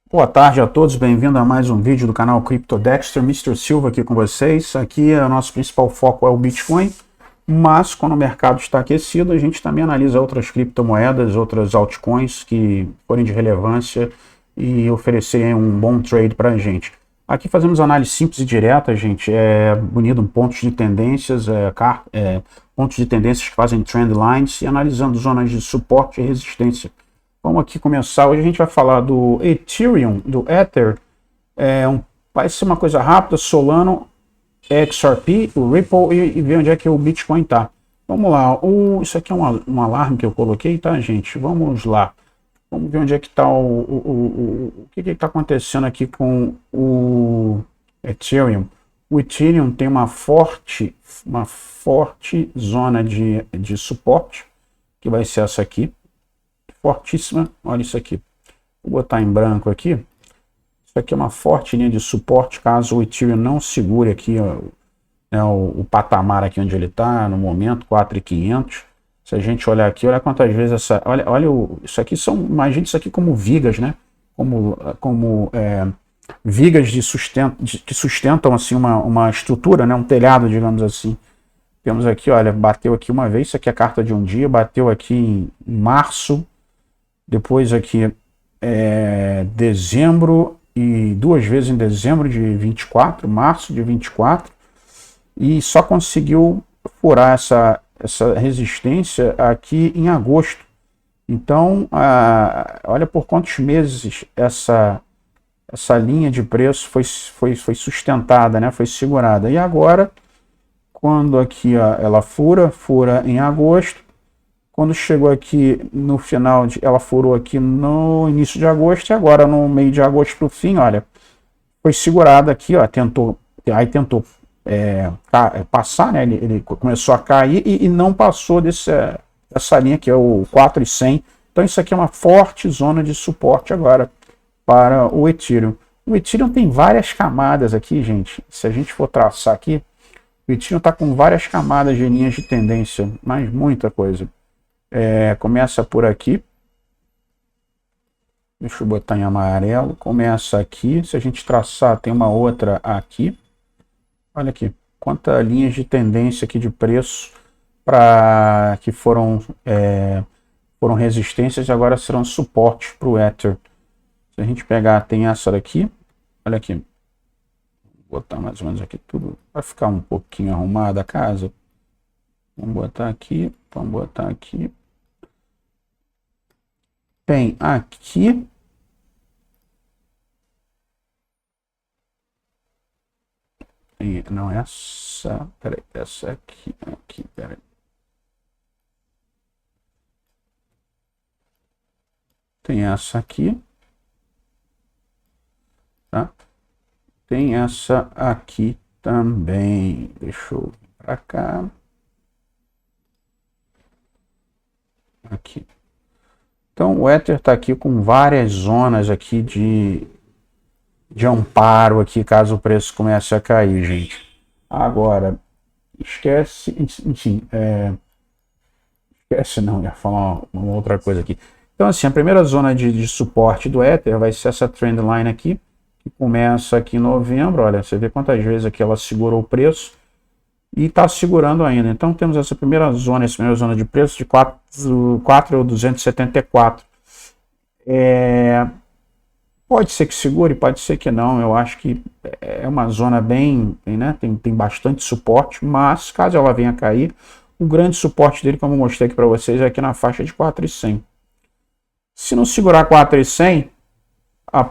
Boa tarde a todos, bem-vindo a mais um vídeo do canal CryptoDexter. Mr. Silva aqui com vocês. Aqui o nosso principal foco é o Bitcoin, mas quando o mercado está aquecido, a gente também analisa outras criptomoedas, outras altcoins que forem de relevância e oferecerem um bom trade para a gente. Aqui fazemos análise simples e direta, gente, unido pontos de tendências, pontos de tendências que fazem trend lines e analisando zonas de suporte e resistência. Vamos aqui começar. Hoje a gente vai falar do Ethereum, do Ether. Vai ser uma coisa rápida, Solano, XRP, o Ripple e ver onde é que o Bitcoin está. Vamos lá. Isso aqui é um alarme que eu coloquei, tá, gente? Vamos lá. Vamos ver onde é que está o que está acontecendo aqui com o Ethereum. O Ethereum tem uma forte zona de suporte, que vai ser essa aqui. Fortíssima, olha isso aqui. Vou botar em branco aqui. Isso aqui é uma forte linha de suporte, caso o Ethereum não segure aqui o patamar aqui onde ele está, no momento, 4.500. Se a gente olhar aqui, olha quantas vezes essa... Olha isso aqui são... Imagina isso aqui como vigas, né? Vigas que sustentam assim, uma estrutura, né? Um telhado, digamos assim. Temos aqui, olha, bateu aqui uma vez, isso aqui é a carta de um dia, bateu aqui em março, depois aqui dezembro e duas vezes em dezembro de 24, março de 24, e só conseguiu furar essa resistência aqui em agosto. Então, olha por quantos meses essa linha de preço foi sustentada, né? Foi segurada. E agora, quando aqui ela fura em agosto, quando chegou aqui no final, ela furou aqui no início de agosto, e agora no meio de agosto para o fim, olha, foi segurada aqui, ó, tentou passar, né, ele começou a cair e não passou dessa linha que é o 4.100. Então isso aqui é uma forte zona de suporte agora para o Ethereum. O Ethereum tem várias camadas aqui, gente. Se a gente for traçar aqui, o Ethereum está com várias camadas de linhas de tendência, mas muita coisa. Começa por aqui. Deixa eu botar em amarelo. Começa aqui. Se a gente traçar, tem uma outra aqui. Olha aqui. Quantas linhas de tendência aqui de preço que foram resistências e agora serão suportes para o Ether. Se a gente pegar, tem essa daqui. Olha aqui. Vou botar mais ou menos aqui tudo. Vai ficar um pouquinho arrumada a casa. Vamos botar aqui. Vamos botar aqui. Tem aqui. Não, essa. Peraí, essa aqui. Peraí. Tem essa aqui. Tá? Tem essa aqui também. Deixa eu vir para cá. Aqui. Então o Ether está aqui com várias zonas aqui de amparo aqui, caso o preço comece a cair, gente. Agora, esquece, enfim, esquece não, ia falar uma outra coisa aqui. Então assim, a primeira zona de suporte do Ether vai ser essa trendline aqui, que começa aqui em novembro. Olha, você vê quantas vezes aqui ela segurou o preço e está segurando ainda. Então temos essa primeira zona de preço de 4.274. Pode ser que segure, pode ser que não. Eu acho que é uma zona bem, né, tem bastante suporte, mas caso ela venha a cair, o grande suporte dele, como eu mostrei aqui para vocês, é aqui na faixa de 4.100. Se não segurar 4.100, a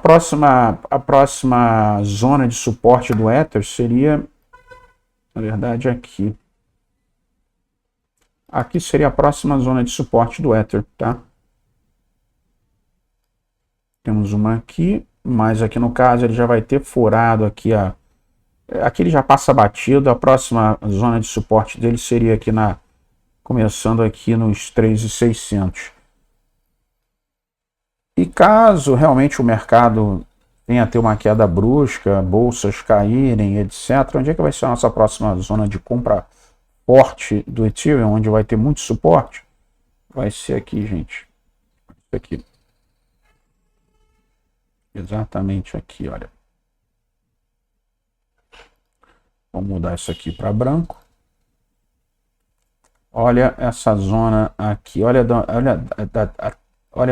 próxima zona de suporte do Ether seria, na verdade, aqui. Aqui seria a próxima zona de suporte do Ether, tá? Temos uma aqui, mas aqui no caso ele já vai ter furado aqui aqui ele já passa batido. A próxima zona de suporte dele seria aqui começando aqui nos 3.600. E caso realmente o mercado venha a ter uma queda brusca, bolsas caírem, etc., onde é que vai ser a nossa próxima zona de compra forte do Ethereum, onde vai ter muito suporte? Vai ser aqui, gente. Isso aqui. exatamente aqui, olha. Vamos mudar isso aqui para branco. Olha essa zona aqui, olha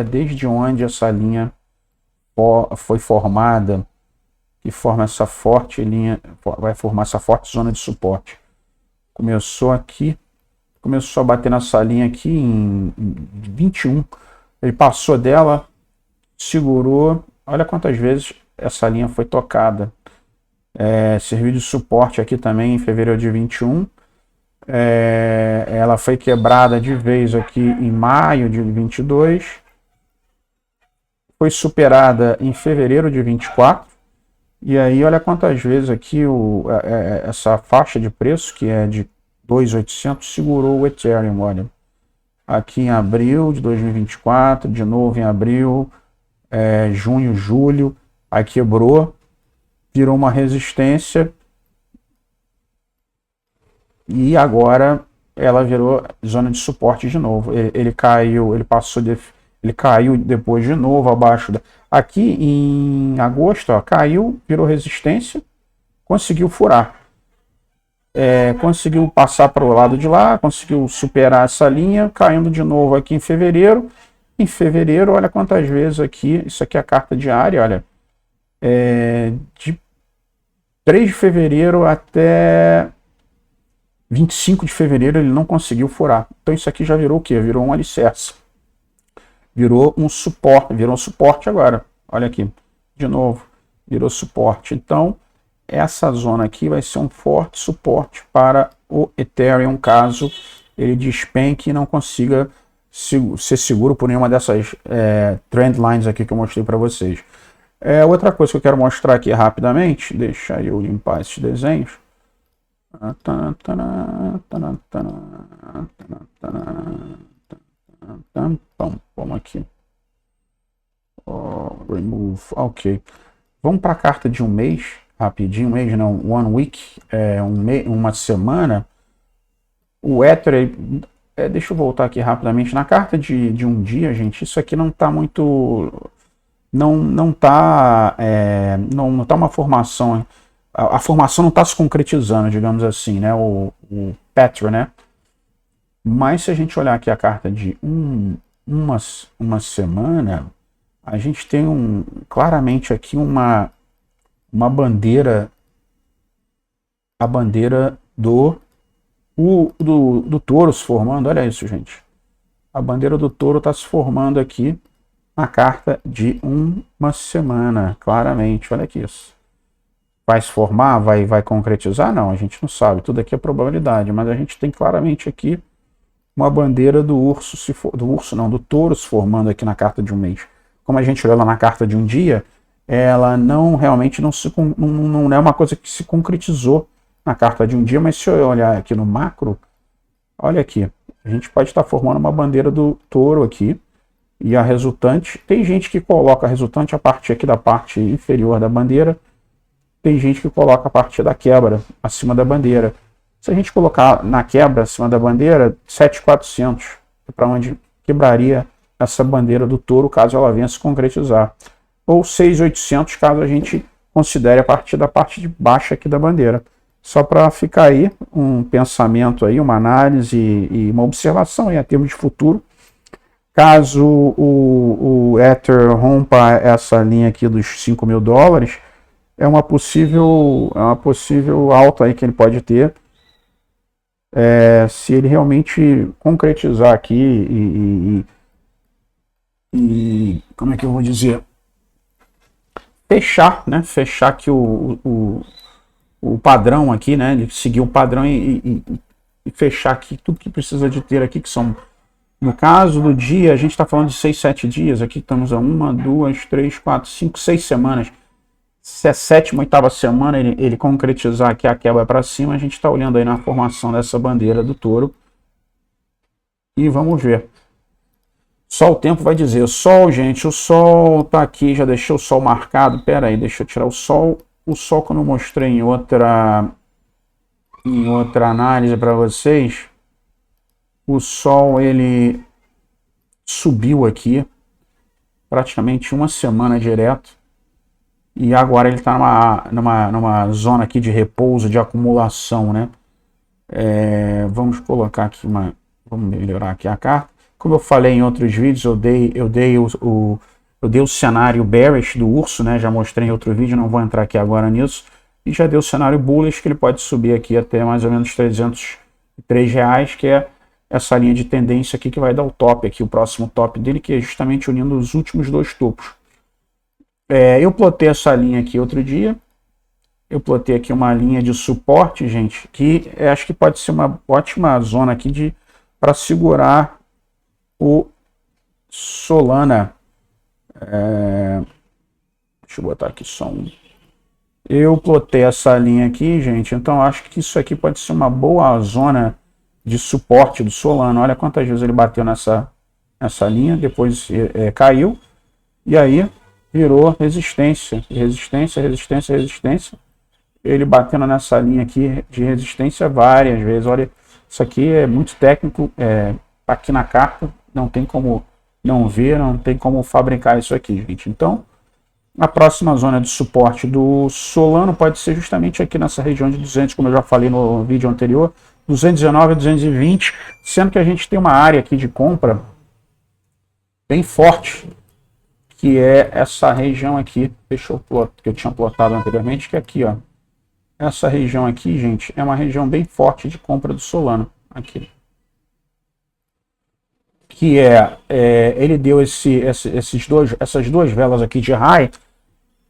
desde onde essa linha foi formada, que forma essa forte linha, vai formar essa forte zona de suporte. Começou aqui, começou a bater nessa linha aqui em 21, ele passou dela, segurou, olha quantas vezes essa linha foi tocada. Serviu de suporte aqui também em fevereiro de 21, ela foi quebrada de vez aqui em maio de 22, foi superada em fevereiro de 24, e aí olha quantas vezes aqui essa faixa de preço, que é de 2.800, segurou o Ethereum, olha. Aqui em abril de 2024, de novo em abril, junho, julho, aí quebrou, virou uma resistência, e agora ela virou zona de suporte de novo. Ele caiu, ele caiu depois de novo abaixo aqui em agosto, ó, caiu, virou resistência, conseguiu furar, conseguiu passar para o lado de lá, conseguiu superar essa linha, caindo de novo aqui em fevereiro. Em fevereiro, olha quantas vezes aqui, isso aqui é a carta diária, olha, de 3 de fevereiro até 25 de fevereiro ele não conseguiu furar. Então isso aqui já virou o quê? Virou um alicerce. Virou um suporte agora. Olha aqui, de novo, virou suporte. Então, essa zona aqui vai ser um forte suporte para o Ethereum, caso ele despenque e não consiga ser seguro por nenhuma dessas trend lines aqui que eu mostrei para vocês. Outra coisa que eu quero mostrar aqui rapidamente, deixa eu limpar esses desenhos. Vamos aqui. Remove. Ok. Vamos para a carta de um mês, rapidinho. Um mês não, one week, uma semana. O Ether, deixa eu voltar aqui rapidamente. Na carta de um dia, gente, isso aqui não está muito. Não tá uma formação. A formação não está se concretizando, digamos assim, né? O Petra, né? Mas se a gente olhar aqui a carta de uma semana, a gente tem claramente aqui uma bandeira, a bandeira do touro se formando. Olha isso, gente. A bandeira do touro está se formando aqui na carta de uma semana, claramente. Olha aqui isso. Vai se formar? Vai concretizar? Não, a gente não sabe. Tudo aqui é probabilidade, mas a gente tem claramente aqui uma bandeira do touro se formando aqui na carta de um mês. Como a gente olha lá na carta de um dia, ela realmente não é uma coisa que se concretizou na carta de um dia, mas se eu olhar aqui no macro, olha aqui, a gente pode estar formando uma bandeira do touro aqui, e a resultante, tem gente que coloca a resultante a partir aqui da parte inferior da bandeira, tem gente que coloca a partir da quebra acima da bandeira. Se a gente colocar na quebra acima da bandeira, 7.400, é para onde quebraria essa bandeira do touro, caso ela venha se concretizar. Ou 6.800, caso a gente considere a partir da parte de baixo aqui da bandeira. Só para ficar aí um pensamento, aí, uma análise e uma observação aí, a termos de futuro. Caso o Ether rompa essa linha aqui dos $5.000, é uma possível alta aí que ele pode ter, se ele realmente concretizar aqui e como é que eu vou dizer, fechar aqui o padrão aqui, né, ele seguir o padrão e fechar aqui tudo que precisa de ter aqui, que são, no caso do dia, a gente está falando de 6, 7 dias, aqui estamos a 1, 2, 3, 4, 5, 6 semanas. Se a 7ª, 8ª semana ele concretizar aqui a quebra para cima, a gente está olhando aí na formação dessa bandeira do touro. E vamos ver. Só o tempo vai dizer. O sol, gente, o sol está aqui, já deixei o sol marcado. Pera aí, deixa eu tirar o sol. O sol, quando eu mostrei em outra análise para vocês, o sol ele subiu aqui praticamente uma semana direto. e agora ele está numa zona aqui de repouso, de acumulação, né? Vamos colocar aqui vamos melhorar aqui a carta. Como eu falei em outros vídeos, eu dei o cenário bearish do urso, né? Já mostrei em outro vídeo, não vou entrar aqui agora nisso. E já deu o cenário bullish, que ele pode subir aqui até mais ou menos R$303, que é essa linha de tendência aqui que vai dar o top aqui, o próximo top dele, que é justamente unindo os últimos dois topos. Eu plotei essa linha aqui outro dia. Eu plotei aqui uma linha de suporte, gente, que acho que pode ser uma ótima zona aqui para segurar o Solana. Deixa eu botar aqui só um. Eu plotei essa linha aqui, gente, então acho que isso aqui pode ser uma boa zona de suporte do Solana. Olha quantas vezes ele bateu nessa linha, depois caiu, e aí virou resistência, resistência, resistência, resistência. Ele batendo nessa linha aqui de resistência várias vezes. Olha, isso aqui é muito técnico, aqui na carta, não tem como não ver, não tem como fabricar isso aqui, gente. Então, a próxima zona de suporte do Solana pode ser justamente aqui nessa região de 200, como eu já falei no vídeo anterior, 219 a 220, sendo que a gente tem uma área aqui de compra bem forte, que é essa região aqui, que eu tinha plotado anteriormente, que é aqui, ó. Essa região aqui, gente, é uma região bem forte de compra do Solana, aqui. Que ele deu essas duas velas aqui de high,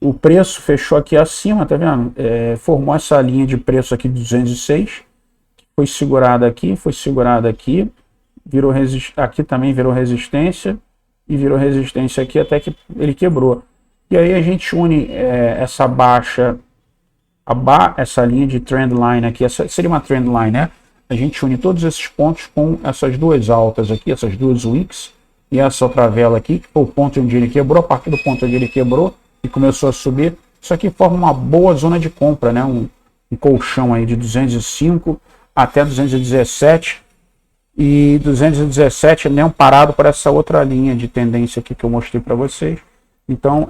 o preço fechou aqui acima, tá vendo? Formou essa linha de preço aqui de 206, foi segurada aqui, virou aqui também virou resistência, e virou resistência aqui até que ele quebrou. E aí a gente une essa baixa, essa linha de trendline aqui, essa seria uma trendline, né? A gente une todos esses pontos com essas duas altas aqui, essas duas wicks, e essa outra vela aqui, que foi o ponto onde ele quebrou. A partir do ponto onde ele quebrou e começou a subir, isso aqui forma uma boa zona de compra, né? Um colchão aí de 205 até 217, e 217 é amparado por essa outra linha de tendência aqui que eu mostrei para vocês. Então,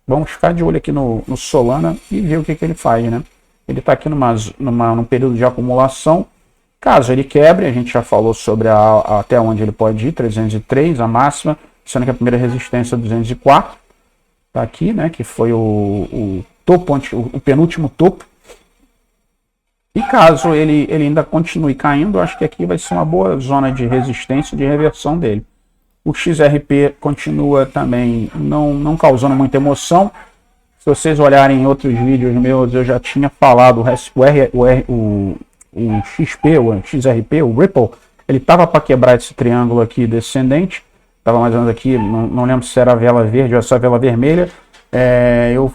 vamos ficar de olho aqui no Solana e ver o que ele faz, né? Ele está aqui num período de acumulação. Caso ele quebre, a gente já falou sobre até onde ele pode ir, 303, a máxima, sendo que a primeira resistência é 204. Está aqui, né? Que foi o topo, o penúltimo topo. E caso ele ainda continue caindo, acho que aqui vai ser uma boa zona de resistência e de reversão dele. O XRP continua também não causando muita emoção. Se vocês olharem em outros vídeos meus, eu já tinha falado, o XP, o XRP, o Ripple, ele estava para quebrar esse triângulo aqui descendente. Estava mais ou menos aqui, não lembro se era a vela verde ou se a vela vermelha.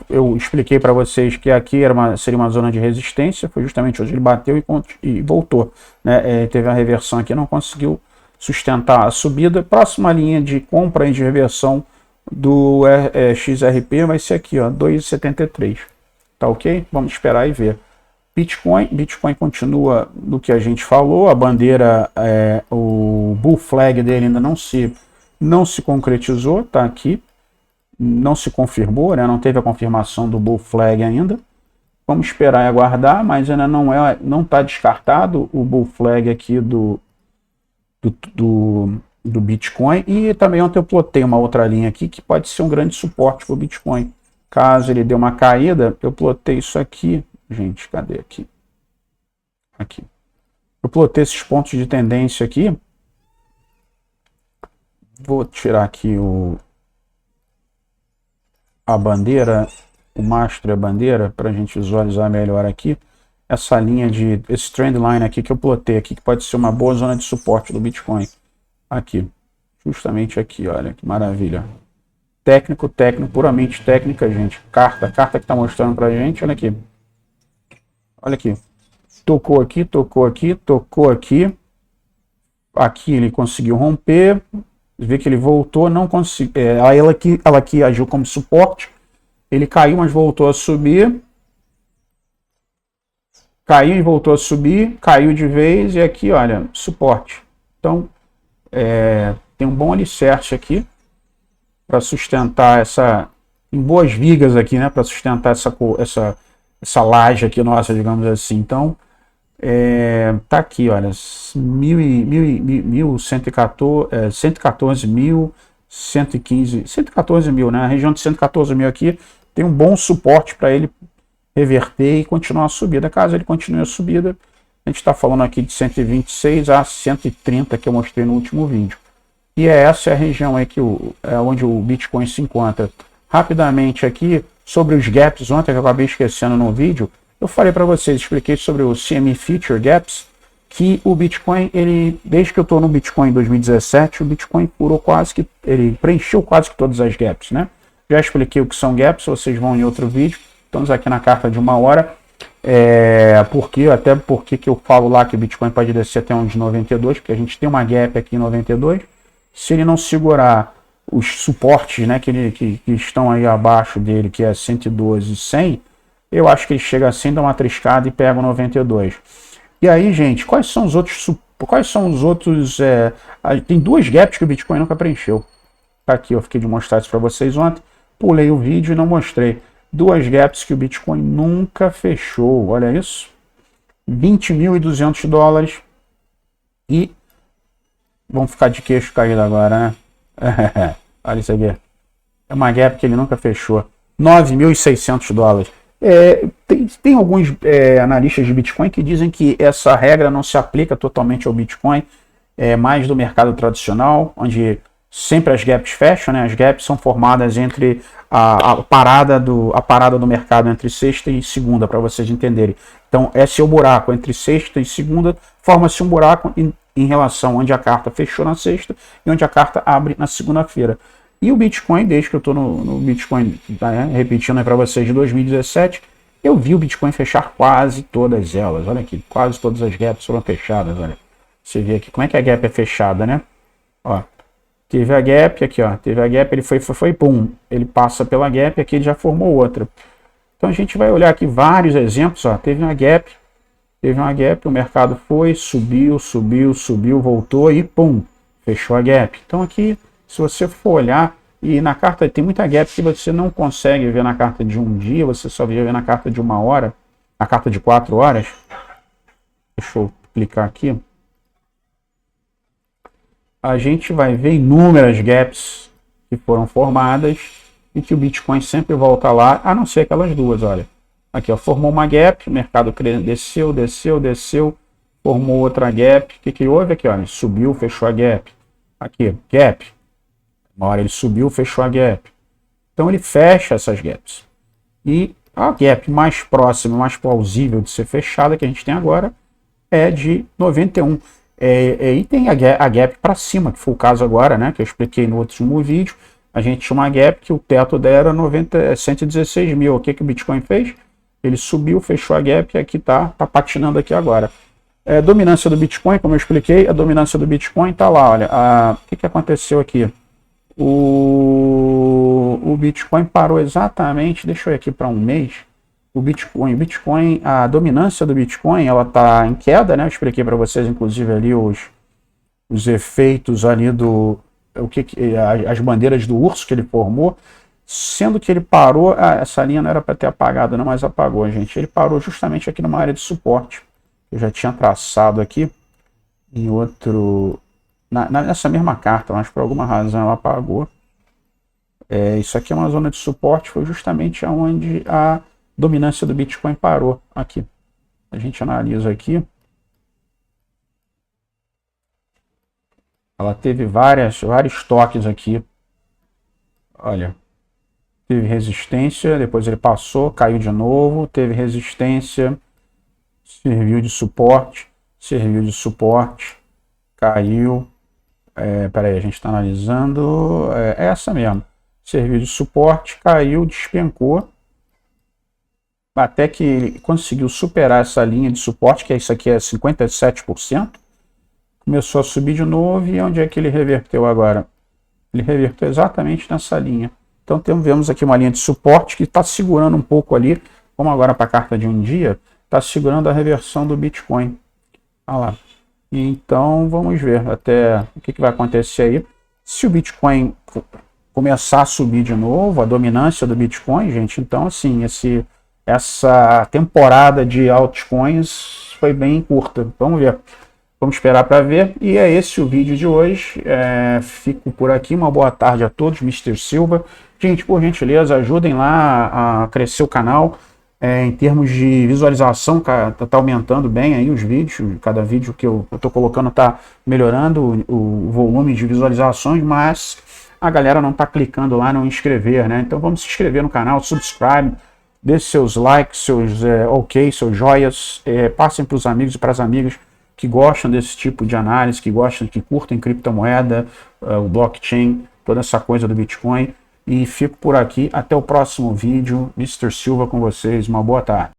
Eu expliquei para vocês que aqui seria uma zona de resistência, foi justamente onde ele bateu e voltou, né? Teve a reversão aqui, não conseguiu sustentar a subida. Próxima linha de compra e de reversão do XRP vai ser aqui, ó, 2,73, tá ok? Vamos esperar e ver. Bitcoin continua no que a gente falou, a bandeira, o bull flag dele ainda não se concretizou, tá aqui. Não se confirmou, né? Não teve a confirmação do bull flag ainda. Vamos esperar e aguardar, mas ainda não está descartado o bull flag aqui do Bitcoin. E também ontem eu plotei uma outra linha aqui que pode ser um grande suporte para o Bitcoin. Caso ele dê uma caída, eu plotei isso aqui. Gente, cadê aqui? Aqui. Eu plotei esses pontos de tendência aqui. Vou tirar aqui a bandeira, o mastro e a bandeira, para a gente visualizar melhor aqui. Essa linha esse trend line aqui que eu plotei aqui, que pode ser uma boa zona de suporte do Bitcoin. Aqui, justamente aqui, olha que maravilha. Técnico, puramente técnica, gente. Carta que está mostrando para a gente, olha aqui. Olha aqui. Tocou aqui, tocou aqui, tocou aqui. Aqui ele conseguiu romper. Vê que ele voltou, não conseguiu. Ela aqui agiu como suporte. Ele caiu, mas voltou a subir. Caiu e voltou a subir. Caiu de vez. E aqui, olha, suporte. Então, tem um bom alicerce aqui para sustentar em boas vigas aqui, né, para sustentar essa laje aqui nossa, digamos assim. Então, tá aqui, olha, 114 mil, 115, 114 mil, né? A região de 114 mil aqui tem um bom suporte para ele reverter e continuar a subida. Caso ele continue a subida, a gente está falando aqui de 126 a 130 que eu mostrei no último vídeo. E essa é a região aí onde o Bitcoin se encontra. Rapidamente aqui, sobre os gaps, ontem que eu acabei esquecendo no vídeo, eu falei para vocês, expliquei sobre o CME Future Gaps, que o Bitcoin, desde que eu estou no Bitcoin em 2017, o Bitcoin ele preencheu quase que todas as gaps, né? Já expliquei o que são gaps, vocês vão em outro vídeo. Estamos aqui na carta de 1 hora. Até porque que eu falo lá que o Bitcoin pode descer até uns 92, porque a gente tem uma gap aqui em 92. Se ele não segurar os suportes, né, que estão aí abaixo dele, que é 112 e 100, eu acho que ele chega assim, dá uma triscada e pega o 92. E aí, gente, quais são os outros... tem duas gaps que o Bitcoin nunca preencheu. Tá aqui, eu fiquei de mostrar isso para vocês ontem. Pulei o vídeo e não mostrei. Duas gaps que o Bitcoin nunca fechou. Olha isso. 20.200 dólares. E vamos ficar de queixo caído agora, né? Olha isso aqui. É uma gap que ele nunca fechou. 9.600 dólares. Tem alguns analistas de Bitcoin que dizem que essa regra não se aplica totalmente ao Bitcoin. É mais do mercado tradicional, onde sempre as gaps fecham, né? As gaps são formadas entre a parada do mercado entre sexta e segunda, para vocês entenderem. Então, esse é o buraco entre sexta e segunda, forma-se um buraco em relação onde a carta fechou na sexta e onde a carta abre na segunda-feira. E o Bitcoin, desde que eu estou no Bitcoin, né, repetindo aí para vocês, de 2017, eu vi o Bitcoin fechar quase todas elas. Olha aqui, quase todas as gaps foram fechadas, olha. Você vê aqui como é que a gap é fechada, né? Ó, teve a gap aqui, ó, teve a gap, ele foi pum, ele passa pela gap, aqui ele já formou outra. Então a gente vai olhar aqui vários exemplos, ó, teve uma gap, o mercado foi, subiu, voltou e pum, fechou a gap. Então aqui, se você for olhar, e na carta tem muita gap que você não consegue ver na carta de um dia, você só vê na carta de 1 hora, na carta de 4 horas. Deixa eu clicar aqui. A gente vai ver inúmeras gaps que foram formadas e que o Bitcoin sempre volta lá, a não ser aquelas duas, olha. Aqui, ó, formou uma gap, o mercado desceu, formou outra gap. O que houve aqui, olha? Subiu, fechou a gap. Aqui, gap. Uma hora ele subiu, fechou a gap. Então ele fecha essas gaps. E a gap mais próxima, mais plausível de ser fechada que a gente tem agora é de 91. E tem a gap para cima, que foi o caso agora, né, que eu expliquei no último vídeo. A gente tinha uma gap que o teto dela era 116 mil. O que o Bitcoin fez? Ele subiu, fechou a gap e aqui tá patinando aqui agora. Dominância do Bitcoin, como eu expliquei, a dominância do Bitcoin está lá, olha. O que aconteceu aqui? O Bitcoin parou exatamente, deixa eu ir aqui para um mês. O Bitcoin, a dominância do Bitcoin, ela está em queda, né? Eu expliquei para vocês, inclusive, ali os efeitos ali as bandeiras do urso que ele formou, sendo que ele parou, essa linha não era para ter apagado, não, mas apagou, gente. Ele parou justamente aqui numa área de suporte. Eu já tinha traçado aqui em nessa mesma carta, mas por alguma razão ela apagou. Isso aqui é uma zona de suporte, foi justamente onde a dominância do Bitcoin parou aqui. A gente analisa aqui. Ela teve vários toques aqui. Olha, teve resistência, depois ele passou, caiu de novo, teve resistência, serviu de suporte, caiu. Peraí, a gente está analisando. É essa mesmo. Serviu de suporte, caiu, despencou. Até que ele conseguiu superar essa linha de suporte, que isso aqui é 57%. Começou a subir de novo, e onde é que ele reverteu agora? Ele reverteu exatamente nessa linha. Então vemos aqui uma linha de suporte que está segurando um pouco ali, como agora para a carta de um dia, está segurando a reversão do Bitcoin. Olha lá. Então vamos ver até o que vai acontecer aí. Se o Bitcoin começar a subir de novo, a dominância do Bitcoin, gente. Então, assim, essa temporada de altcoins foi bem curta. Vamos ver. Vamos esperar para ver. E é esse o vídeo de hoje. Fico por aqui. Uma boa tarde a todos. Mr. Silva. Gente, por gentileza, ajudem lá a crescer o canal. Em termos de visualização, tá aumentando bem aí os vídeos. Cada vídeo que eu estou colocando está melhorando o volume de visualizações, mas a galera não está clicando lá no inscrever, né? Então vamos se inscrever no canal, subscribe, deixe seus likes, seus ok, seus joias, passem para os amigos e para as amigas que gostam desse tipo de análise, que curtem criptomoeda, o blockchain, toda essa coisa do Bitcoin. E fico por aqui. Até o próximo vídeo. Mr. Silva com vocês. Uma boa tarde.